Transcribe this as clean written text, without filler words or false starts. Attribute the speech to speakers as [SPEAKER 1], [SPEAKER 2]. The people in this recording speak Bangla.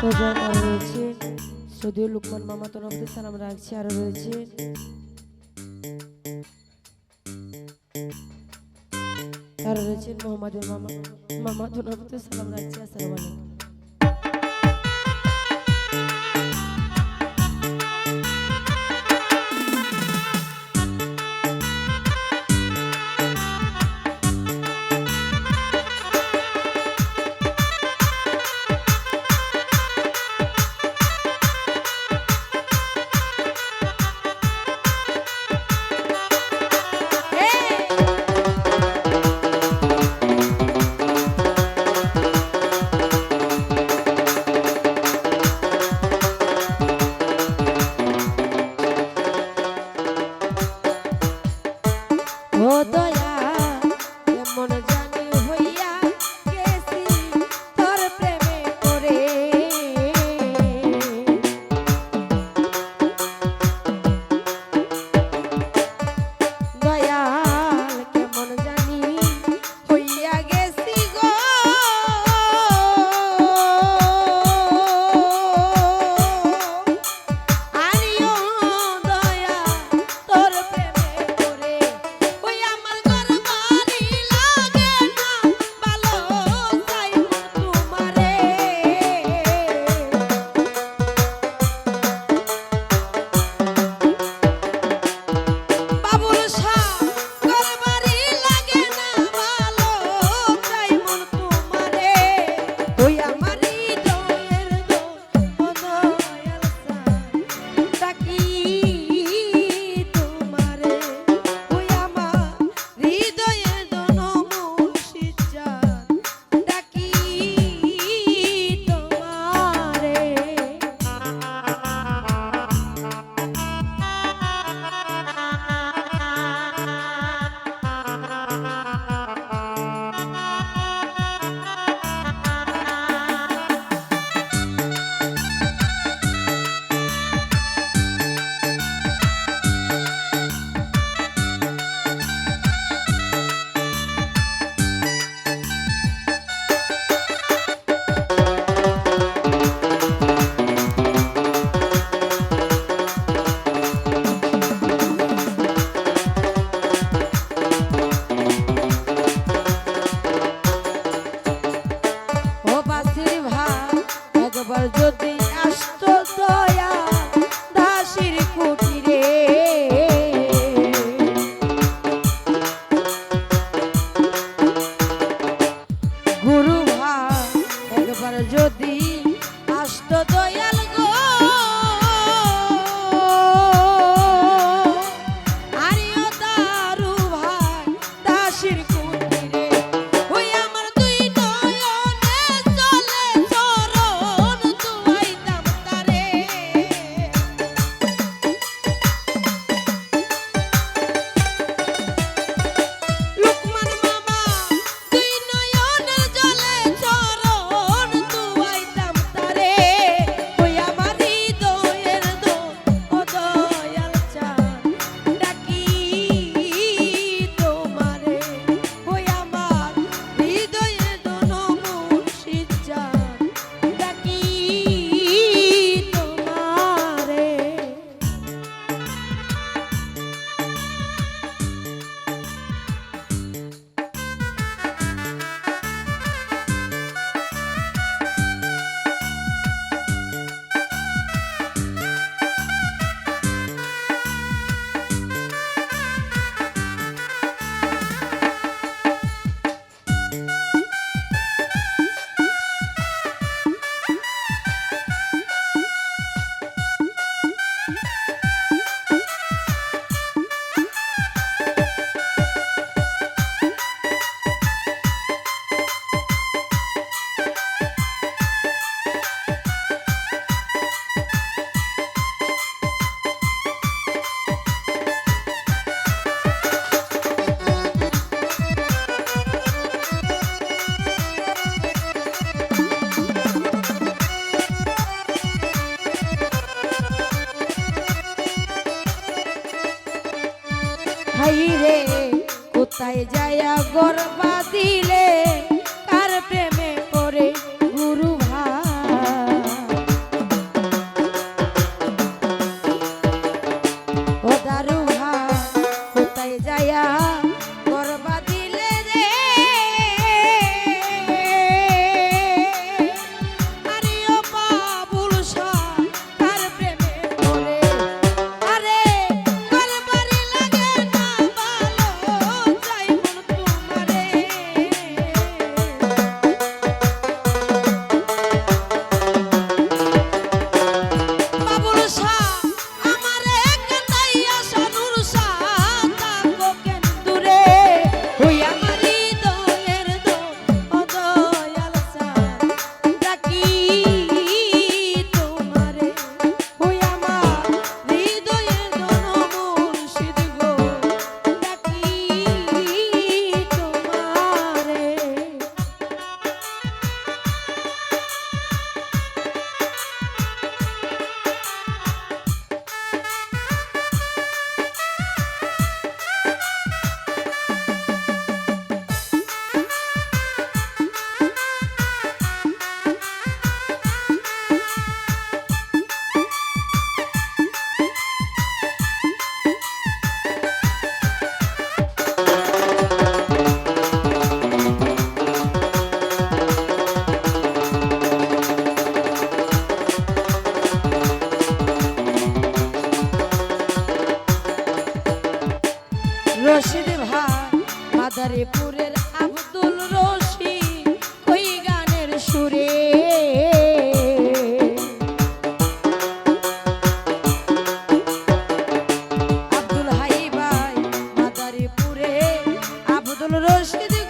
[SPEAKER 1] ওজন আরো রয়েছে যদিও লুকমান মামা তো নবদের সালাম রাখছি। আরো রয়েছে মোহাম্মদের মামা মামা তো নবদের সালাম রাখছি। আসসালামু আলাইকুম। ও দয়া এমন জানি হইয়া গেছি তোর প্রেমে পড়ে, দয়াল কেমন জানি হইয়া গেছি গো, আনিও দয়া তোর প্রেমে পড়ে। যদি আসতো দয়া দাসির কুটিরে, গুরু ভাই একবার যদি আসতো দয়াল গো, আরিও দারু ভাই দাসির কুটিরে, ওই আমার দুই নয়নে চলে চরণ দুয়াইতাম তারে। লুকমান মামা দুই নয়নে জলে চরণ দুয়াইতাম তারে, ওই আমার হৃদয়ের দো ও দয়াল চাঁদ ডাকি তোমারে, ওই আমার হৃদয়ের দো মুর্শিদ চাঁদ ডাকি তোমারে। হাইরে কোথায় যায়া গরবা দিলে কার প্রেমে পড়ে গুরু ভাই, রশিদ